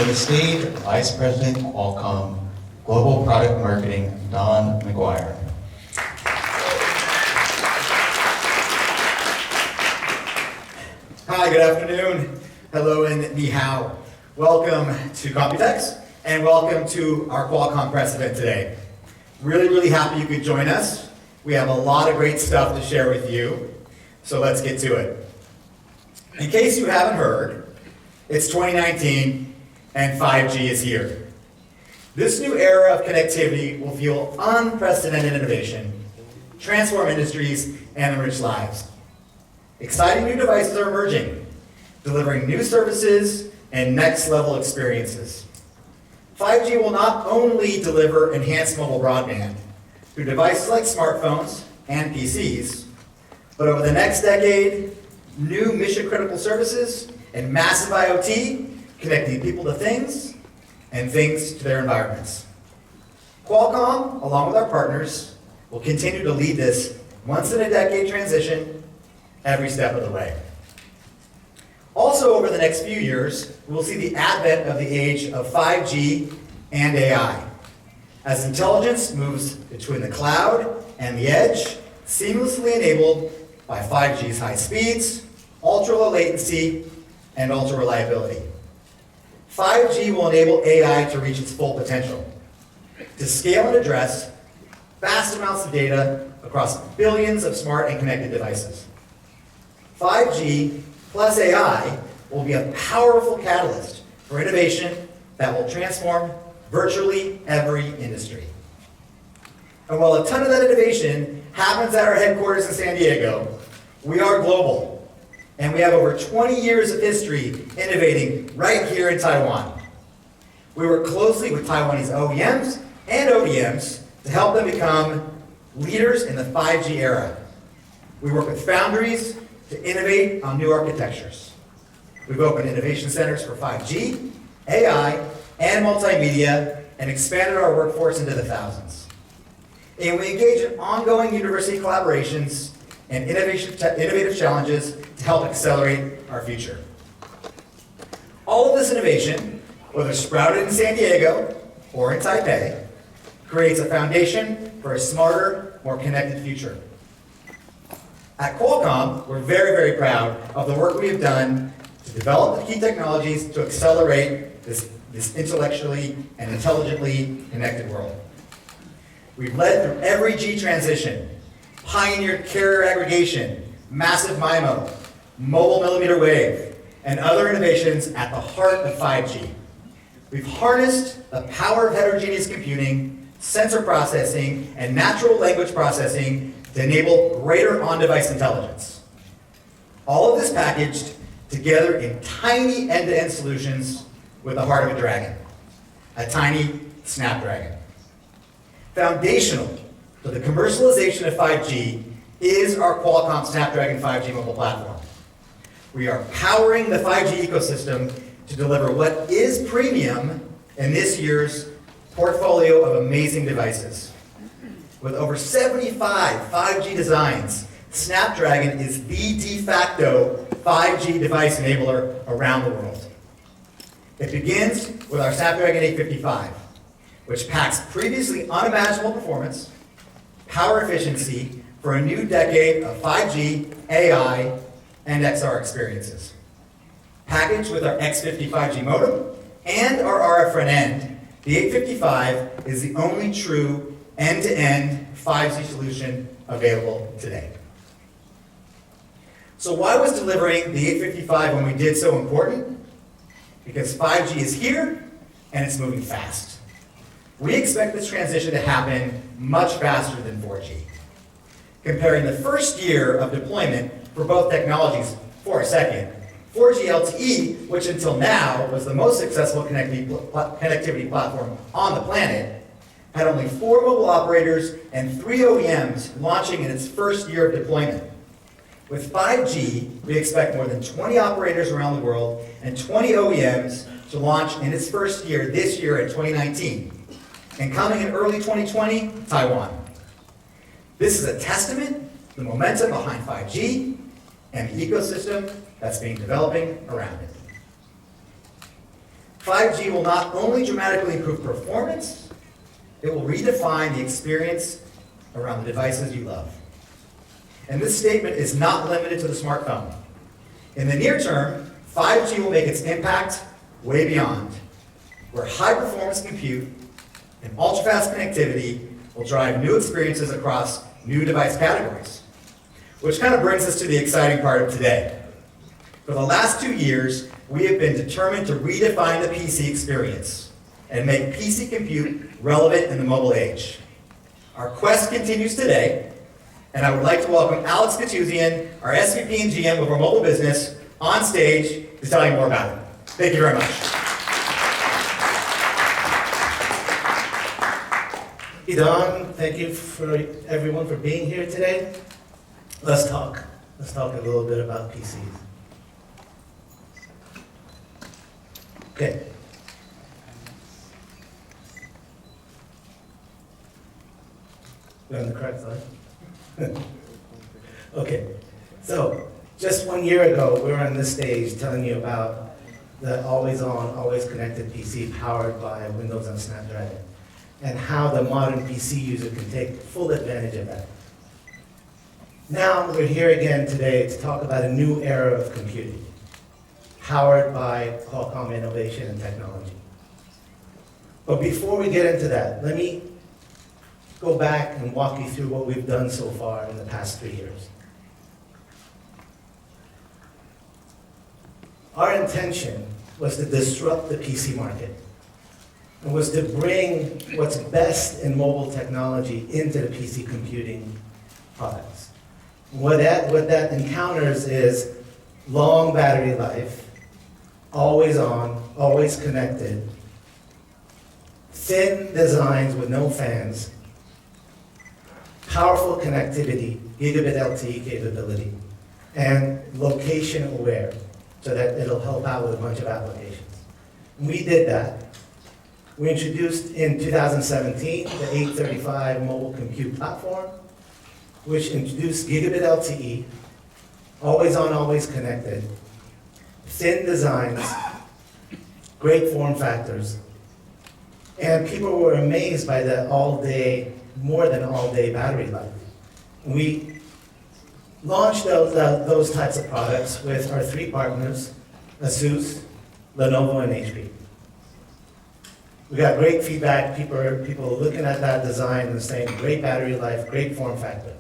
to the stage Vice President Qualcomm Global Product Marketing, Don McGuire. Hi, good afternoon. Hello and ni hao. Welcome to COMPUTEX and welcome to our Qualcomm Press event today. Really happy you could join us. We have a lot of great stuff to share with you, so let's get to it. In case you haven't heard, it's 2019 and 5G is here. This new era of connectivity will fuel unprecedented innovation, transform industries, and enrich lives. Exciting new devices are emerging, delivering new services and next-level experiences. 5G will not only deliver enhanced mobile broadband through devices like smartphones and PCs, but over the next decade, new mission-critical services and massive IoT connecting people to things and things to their environments. Qualcomm, along with our partners, will continue to lead this once-in-a-decade transition every step of the way. Also, over the next few years, we'll see the advent of the age of 5G and AI. As intelligence moves between the cloud and the edge, seamlessly enabled by 5G's high speeds, ultra-low latency, and ultra-reliability. 5G will enable AI to reach its full potential, to scale and address vast amounts of data across billions of smart and connected devices. 5G plus AI will be a powerful catalyst for innovation that will transform virtually every industry. And while a ton of that innovation happens at our headquarters in San Diego, we are global, and we have over 20 years of history innovating right here in Taiwan. We work closely with Taiwanese OEMs and ODMs to help them become leaders in the 5G era. We work with foundries to innovate on new architectures. We've opened innovation centers for 5G, AI, and multimedia, and expanded our workforce into the thousands. And we engage in ongoing university collaborations and innovative challenges to help accelerate our future. All of this innovation, whether sprouted in San Diego or in Taipei, creates a foundation for a smarter, more connected future. At Qualcomm, we're very proud of the work we have done to develop the key technologies to accelerate this intellectually and intelligently connected world. We've led through every G transition, pioneered carrier aggregation, massive MIMO, mobile millimeter wave, and other innovations at the heart of 5G. We've harnessed the power of heterogeneous computing, sensor processing, and natural language processing to enable greater on-device intelligence. All of this packaged together in tiny end-to-end solutions with the heart of a dragon, a tiny Snapdragon. Foundational to the commercialization of 5G is our Qualcomm Snapdragon 5G mobile platform. We are powering the 5G ecosystem to deliver what is premium in this year's portfolio of amazing devices. With over 75 5G designs, Snapdragon is the de facto 5G device enabler around the world. It begins with our Snapdragon 855, which packs previously unimaginable performance, power efficiency for a new decade of 5G, AI, and XR experiences. Packaged with our X55G modem and our RF front end, the 855 is the only true end-to-end 5G solution available today. So why was delivering the 855 when we did so important? Because 5G is here and it's moving fast. We expect this transition to happen much faster than 4G. Comparing the first year of deployment for both technologies for a second, 4G LTE, which until now was the most successful connectivity platform on the planet, had only 4 mobile operators and 3 OEMs launching in its first year of deployment. With 5G, we expect more than 20 operators around the world and 20 OEMs to launch in its first year this year in 2019. And coming in early 2020, Taiwan. This is a testament to the momentum behind 5G and the ecosystem that's being developing around it. 5G will not only dramatically improve performance, it will redefine the experience around the devices you love. And this statement is not limited to the smartphone. In the near term, 5G will make its impact way beyond, where high-performance compute and ultra-fast connectivity will drive new experiences across new device categories. Which kind of brings us to the exciting part of today. For the last 2 years, we have been determined to redefine the PC experience and make PC compute relevant in the mobile age. Our quest continues today, and I would like to welcome Alex Katuzian, our SVP and GM of our mobile business, on stage to tell you more about it. Thank you very much. Hey Don, thank you for everyone for being here today. Let's talk. Let's talk a little bit about PCs. Okay. We're on the correct slide? Okay. So, just 1 year ago, we were on this stage telling you about the always-on, always-connected PC powered by Windows on Snapdragon, and how the modern PC user can take full advantage of that. Now, we're here again today to talk about a new era of computing, powered by Qualcomm innovation and technology. But before we get into that, let me go back and walk you through what we've done so far in the past 3 years. Our intention was to disrupt the PC market, and was to bring what's best in mobile technology into the PC computing products. What that encounters is long battery life, always on, always connected, thin designs with no fans, powerful connectivity, gigabit LTE capability, and location aware, so that it'll help out with a bunch of applications. We did that. We introduced in 2017 the 835 mobile compute platform, which introduced gigabit LTE, always on, always connected, thin designs, great form factors, and people were amazed by the all-day, more than all-day battery life. We launched those types of products with our 3 partners, ASUS, Lenovo, and HP. We got great feedback. People are looking at that design and saying, great battery life, great form factor.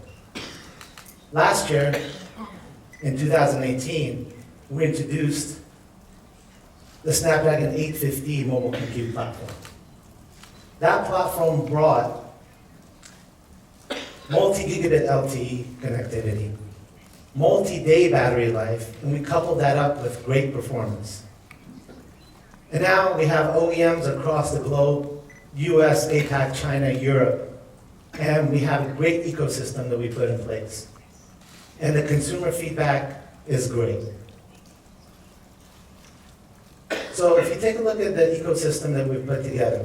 Last year, in 2018, we introduced the Snapdragon 850 mobile compute platform. That platform brought multi-gigabit LTE connectivity, multi-day battery life, and we coupled that up with great performance. And now we have OEMs across the globe, US, APAC, China, Europe, and we have a great ecosystem that we put in place. And the consumer feedback is great. So if you take a look at the ecosystem that we've put together,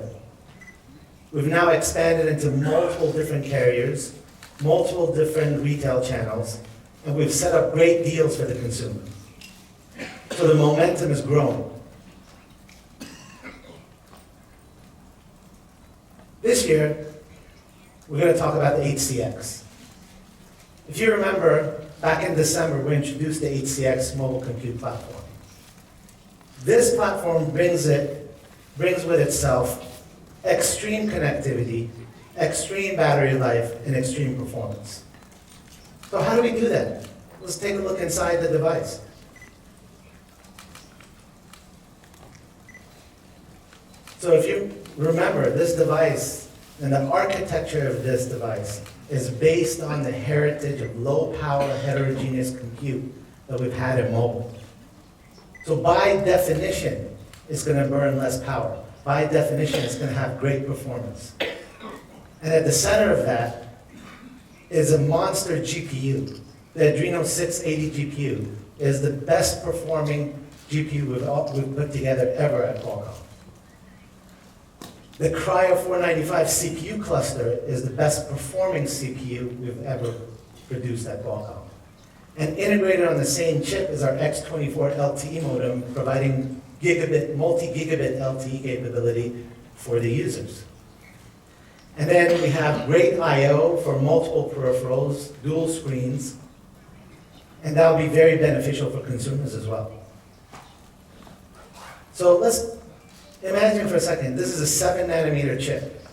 we've now expanded into multiple different carriers, multiple different retail channels, and we've set up great deals for the consumer. So the momentum is growing. This year, we're going to talk about the 8cx. If you remember, back in December, we introduced the 8cx mobile compute platform. This platform brings with itself extreme connectivity, extreme battery life, and extreme performance. So how do we do that? Let's take a look inside the device. So if you remember, this device and the architecture of this device is based on the heritage of low-power heterogeneous compute that we've had in mobile. So by definition, it's going to burn less power. By definition, it's going to have great performance. And at the center of that is a monster GPU. The Adreno 680 GPU is the best performing GPU we've put together ever at Qualcomm. The Cryo 495 CPU cluster is the best performing CPU we've ever produced at Qualcomm. And integrated on the same chip is our X24 LTE modem, providing multi-gigabit LTE capability for the users. And then we have great I/O for multiple peripherals, dual screens, and that will be very beneficial for consumers as well. So let's imagine for a second, this is a 7-nanometer chip.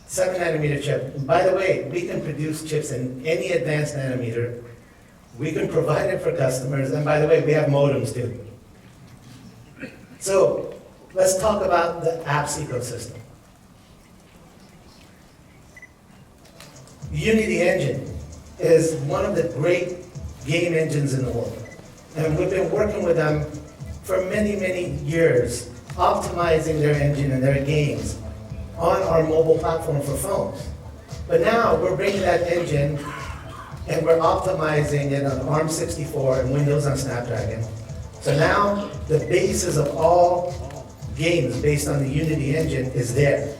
7-nanometer chip. And by the way, we can produce chips in any advanced nanometer. We can provide it for customers, and by the way, we have modems too. So let's talk about the apps ecosystem. Unity Engine is one of the great game engines in the world. And we've been working with them for many, many years, optimizing their engine and their games on our mobile platform for phones. But now we're bringing that engine and we're optimizing it on ARM64 and Windows on Snapdragon. So now the basis of all games based on the Unity engine is there.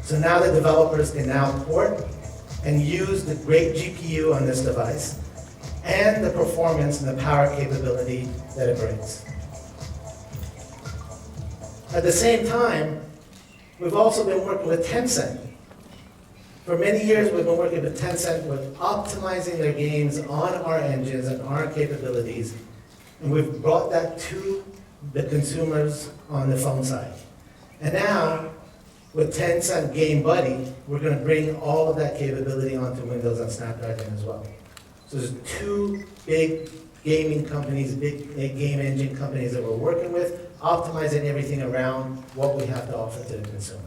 So now the developers can now port and use the great GPU on this device and the performance and the power capability that it brings. At the same time, we've also been working with Tencent. For many years, we've been working with Tencent with optimizing their games on our engines and our capabilities, and we've brought that to the consumers on the phone side. And now, with Tencent Game Buddy, we're going to bring all of that capability onto Windows on Snapdragon as well. So there's two big gaming companies, big game engine companies that we're working with, optimizing everything around what we have to offer to the consumers.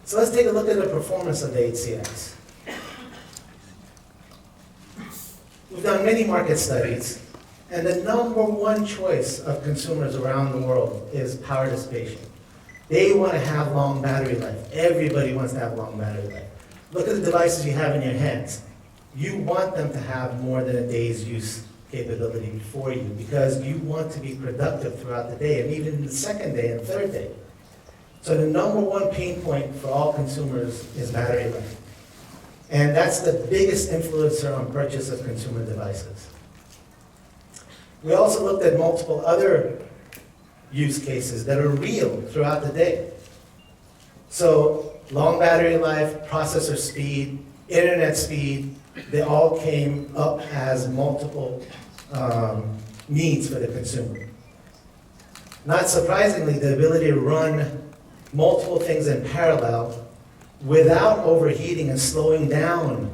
So let's take a look at the performance of the 8cx. We've done many market studies, and the number one choice of consumers around the world is power dissipation. They want to have long battery life. Everybody wants to have long battery life. Look at the devices you have in your hands. You want them to have more than a day's use capability for you because you want to be productive throughout the day and even the second day and third day. So the number one pain point for all consumers is battery life. And that's the biggest influencer on purchase of consumer devices. We also looked at multiple other use cases that are real throughout the day. So long battery life, processor speed, internet speed, they all came up as multiple needs for the consumer. Not surprisingly, the ability to run multiple things in parallel without overheating and slowing down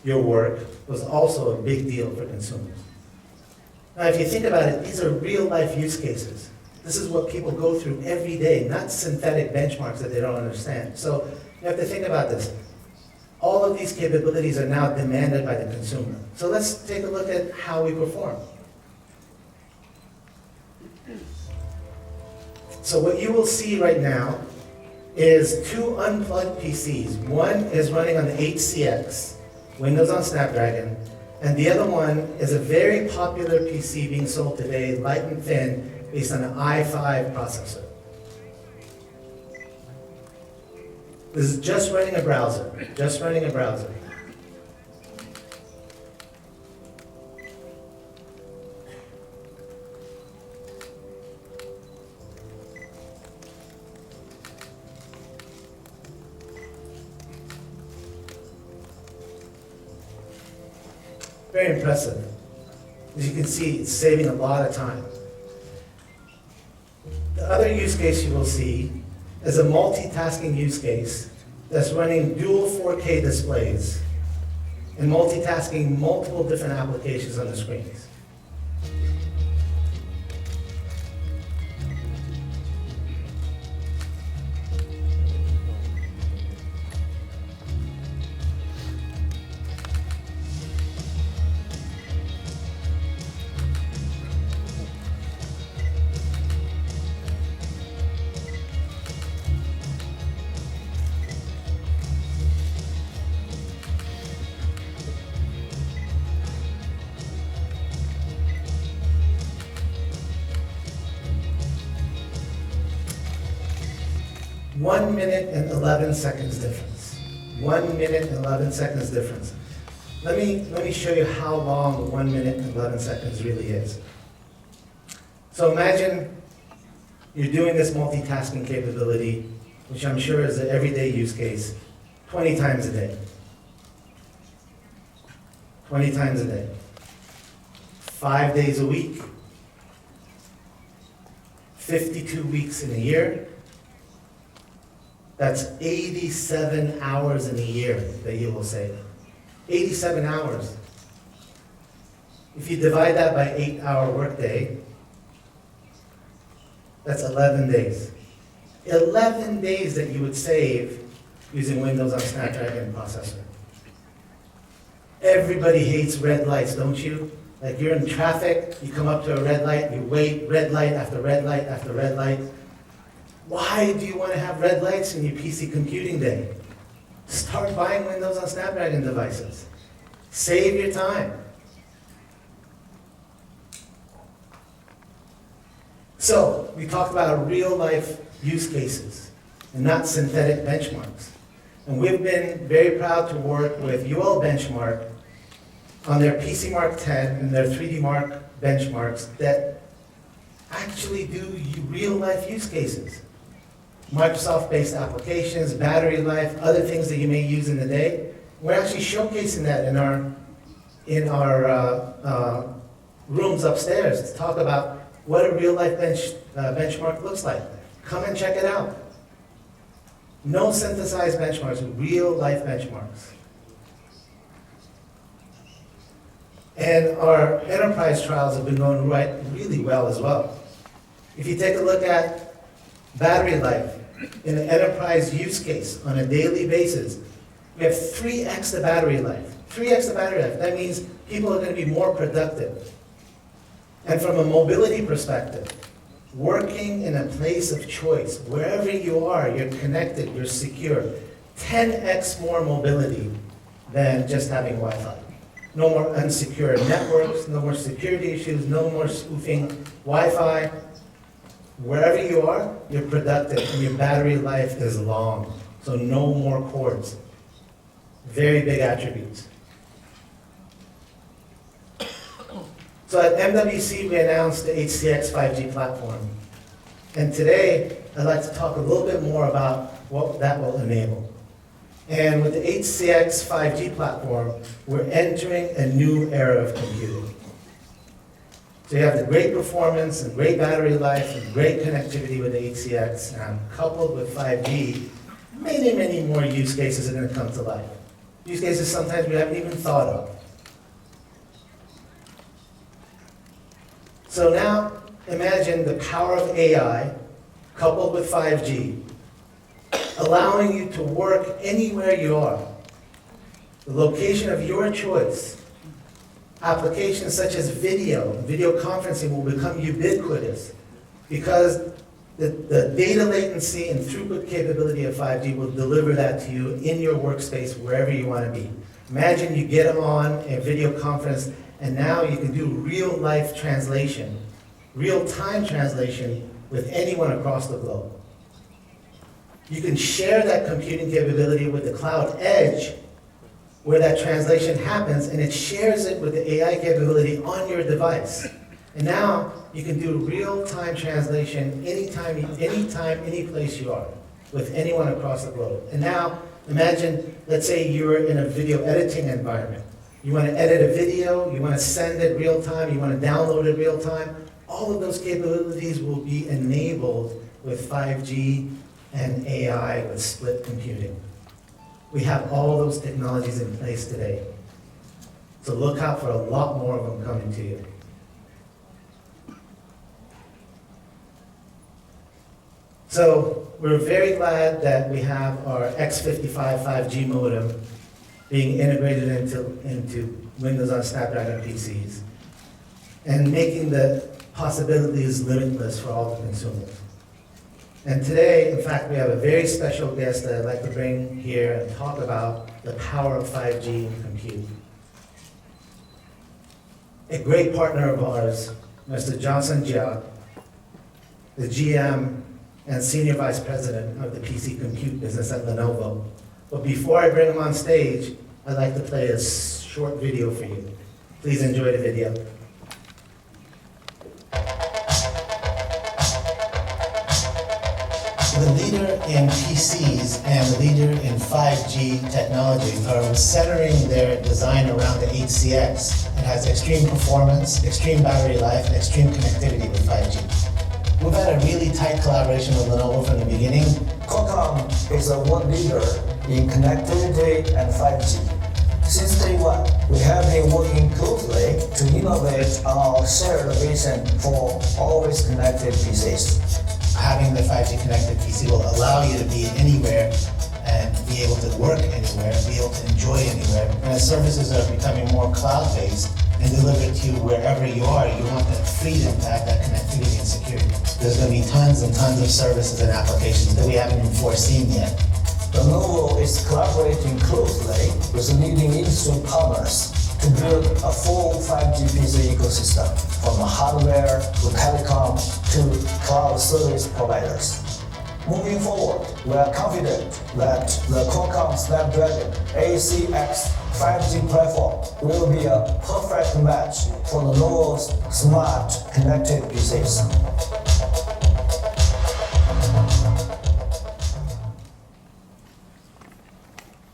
your work was also a big deal for consumers. Now, if you think about it, these are real-life use cases. This is what people go through every day, not synthetic benchmarks that they don't understand. So you have to think about this. All of these capabilities are now demanded by the consumer. So let's take a look at how we perform. So what you will see right now is two unplugged PCs. One is running on the 8cx, Windows on Snapdragon, and the other one is a very popular PC being sold today, light and thin, based on an i5 processor. This is just running a browser, just running a browser. Very impressive. As you can see, it's saving a lot of time. The other use case you will see is a multitasking use case that's running dual 4K displays and multitasking multiple different applications on the screens. One minute and 11 seconds difference. 1 minute and 11 seconds difference. Let me show you how long 1 minute and 11 seconds really is. So imagine you're doing this multitasking capability, which I'm sure is an everyday use case, 20 times a day. 20 times a day. 5 days a week. 52 weeks in a year. That's 87 hours in a year that you will save. 87 hours. If you divide that by 8-hour workday, that's 11 days. 11 days that you would save using Windows on Snapdragon processor. Everybody hates red lights, don't you? Like you're in traffic, you come up to a red light, you wait, red light after red light after red light. Why do you want to have red lights in your PC computing day? Start buying Windows on Snapdragon devices. Save your time. So, we talked about real life use cases and not synthetic benchmarks. And we've been very proud to work with UL Benchmark on their PC Mark 10 and their 3D Mark benchmarks that actually do real life use cases. Microsoft-based applications, battery life, other things that you may use in the day. We're actually showcasing that in our rooms upstairs to talk about what a real life benchmark looks like. Come and check it out. No synthesized benchmarks, real life benchmarks. And our enterprise trials have been going really well as well. If you take a look at battery life in an enterprise use case on a daily basis, we have 3x the battery life. 3x the battery life. That means people are going to be more productive. And from a mobility perspective, working in a place of choice, wherever you are, you're connected, you're secure. 10x more mobility than just having Wi-Fi. No more unsecure networks, no more security issues, no more spoofing Wi-Fi. Wherever you are, you're productive and your battery life is long. So no more cords. Very big attributes. So at MWC, we announced the 8cx 5G platform. And today, I'd like to talk a little bit more about what that will enable. And with the 8cx 5G platform, we're entering a new era of computing. So you have the great performance and great battery life and great connectivity with the 8cx, and coupled with 5G, many, many more use cases are going to come to life. Use cases sometimes we haven't even thought of. So now, imagine the power of AI coupled with 5G, allowing you to work anywhere you are. The location of your choice. Applications such as video conferencing will become ubiquitous because the data latency and throughput capability of 5G will deliver that to you in your workspace wherever you want to be. Imagine you get on a video conference and now you can do real-life translation, real-time translation with anyone across the globe. You can share that computing capability with the cloud edge where that translation happens, and it shares it with the AI capability on your device. And now you can do real-time translation anytime, any place you are, with anyone across the globe. And now imagine, let's say you're in a video editing environment. You want to edit a video, you want to send it real time, you want to download it real time. All of those capabilities will be enabled with 5G and AI with split computing. We have all those technologies in place today. So look out for a lot more of them coming to you. So we're very glad that we have our X55 5G modem being integrated into Windows on Snapdragon PCs and making the possibilities limitless for all the consumers. And today, in fact, we have a very special guest that I'd like to bring here and talk about the power of 5G in compute. A great partner of ours, Mr. Johnson Jia, the GM and Senior Vice President of the PC Compute business at Lenovo. But before I bring him on stage, I'd like to play a short video for you. Please enjoy the video. The leader in PCs and the leader in 5G technology are centering their design around the 8cx. It has extreme performance, extreme battery life, and extreme connectivity with 5G. We've had a really tight collaboration with Lenovo from the beginning. Qualcomm is a world leader in connectivity and 5G. Since day one, we have been working closely to innovate on our shared vision for always connected PCs. Having the 5G connected PC will allow you to be anywhere and be able to work anywhere, be able to enjoy anywhere. And as services are becoming more cloud-based and delivered to you wherever you are, you want that freedom to have that connectivity and security. There's going to be tons and tons of services and applications that we haven't even foreseen yet. Lenovo is collaborating closely with leading industry partners to build a full 5G PC ecosystem, from hardware to telecom to cloud service providers. Moving forward, we are confident that the Qualcomm Snapdragon 8cx 5G platform will be a perfect match for Lenovo's smart connected PCs.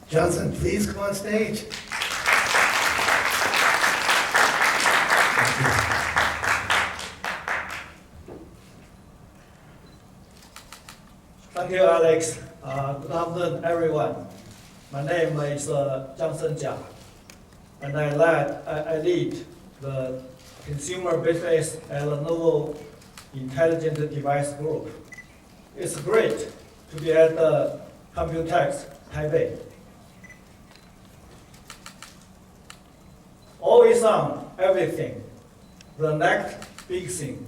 Johnson, please come on stage. Thank you, Alex. Good afternoon, everyone. My name is Johnson Jia, and I lead the consumer business at Lenovo Intelligent Device Group. It's great to be at the COMPUTEX Taipei. Always on everything, the next big thing,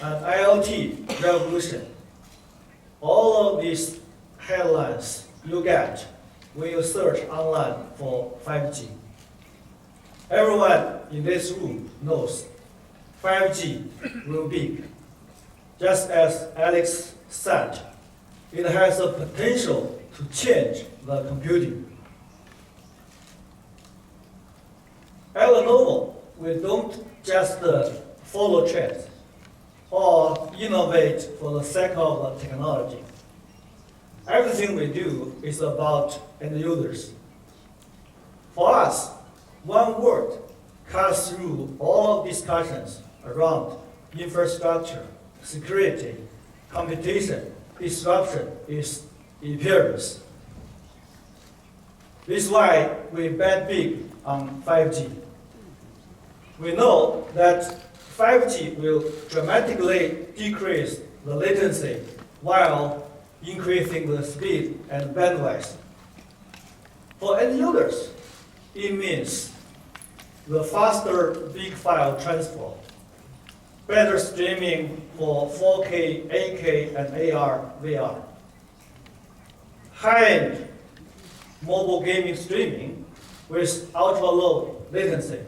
an IoT revolution. All of these headlines you get when you search online for 5G. Everyone in this room knows 5G will be big. Just as Alex said, it has the potential to change the computing. At Lenovo, we don't just follow trends or innovate for the sake of the technology. Everything we do is about end users. For us, one word cuts through all of discussions around infrastructure, security, competition, disruption is appearance. This is why we bet big on 5G. We know that 5G will dramatically decrease the latency while increasing the speed and bandwidth. For end users, it means the faster big file transfer, better streaming for 4K, 8K, and AR, VR, high-end mobile gaming streaming with ultra-low latency,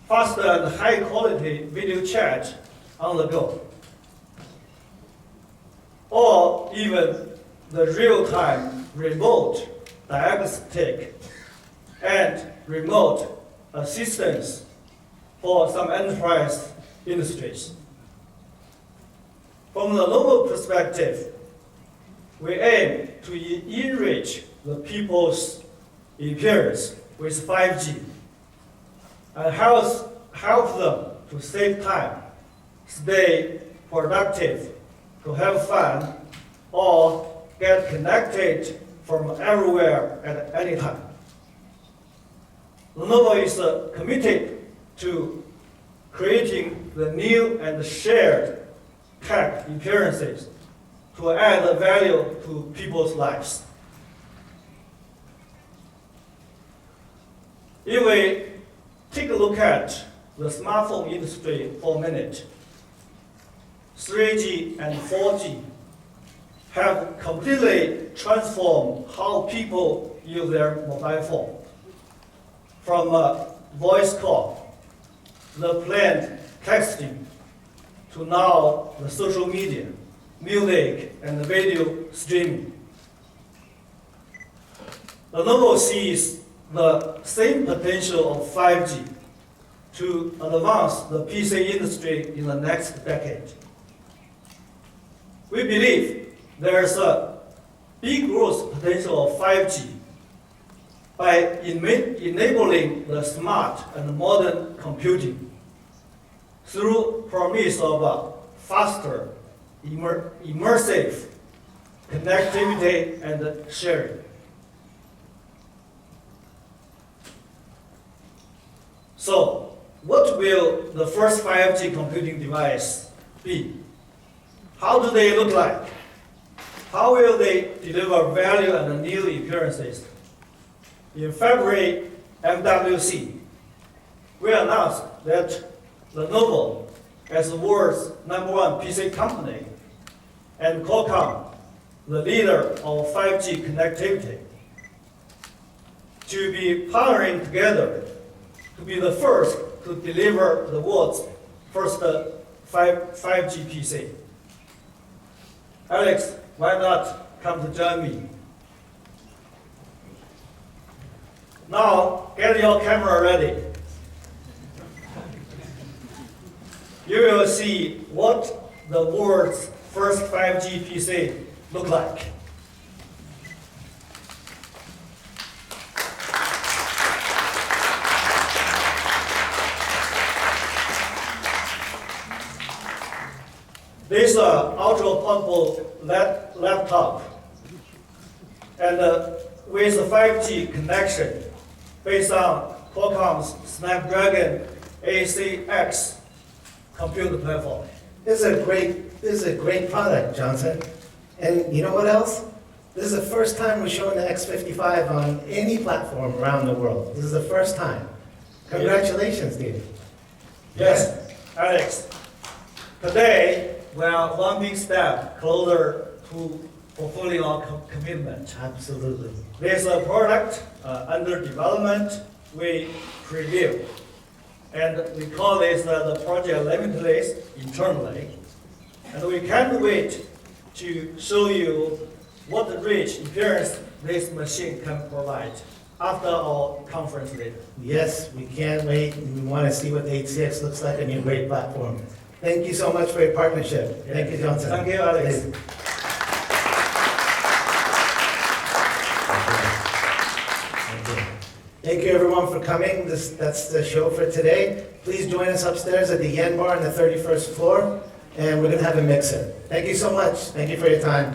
faster and high-quality video chat on the go, or even the real-time remote diagnostic and remote assistance for some enterprise industries. From the Lenovo perspective, we aim to enrich the people's experience with 5G and help them to save time, stay productive, to have fun, or get connected from everywhere at any time. Lenovo is committed to creating the new and shared tech experiences to add value to people's lives. If we take a look at the smartphone industry for a minute, 3G and 4G have completely transformed how people use their mobile phone. From a voice call, the plain texting, to now the social media, music, and video streaming. Lenovo sees the same potential of 5G to advance the PC industry in the next decade. We believe there's a big growth potential of 5G by enabling the smart and modern computing through promise of faster, immersive connectivity and sharing. So, what will the first 5G computing device be? How do they look like? How will they deliver value and new appearances? In February MWC, we announced that Lenovo, as the world's #1 PC company, and Qualcomm, the leader of 5G connectivity, to be partnering together to be the first to deliver the world's first 5G PC. Alex, why not come to join me? Now, get your camera ready. You will see what the world's first 5G PC look like. This is an ultra-portable laptop, and with a 5G connection based on Qualcomm's Snapdragon 8cx computer platform. This is a great product, Johnson. And you know what else? This is the first time we're showing the X55 on any platform around the world. This is the first time. Congratulations, dude. Yes, Alex. Today, we are one big step closer to fulfilling our commitment. Absolutely. There's a product under development we preview, and we call this the project Limitless internally. And we can't wait to show you what the rich appearance this machine can provide after our conference later. Yes, we can't wait. We want to see what the 8cx looks like on your great platform. Thank you so much for your partnership. Thank you, Johnson. Thank you, Alex. Please. Thank you, everyone, for coming. That's the show for today. Please join us upstairs at the Yen Bar on the 31st floor, and we're going to have a mixer. Thank you so much. Thank you for your time.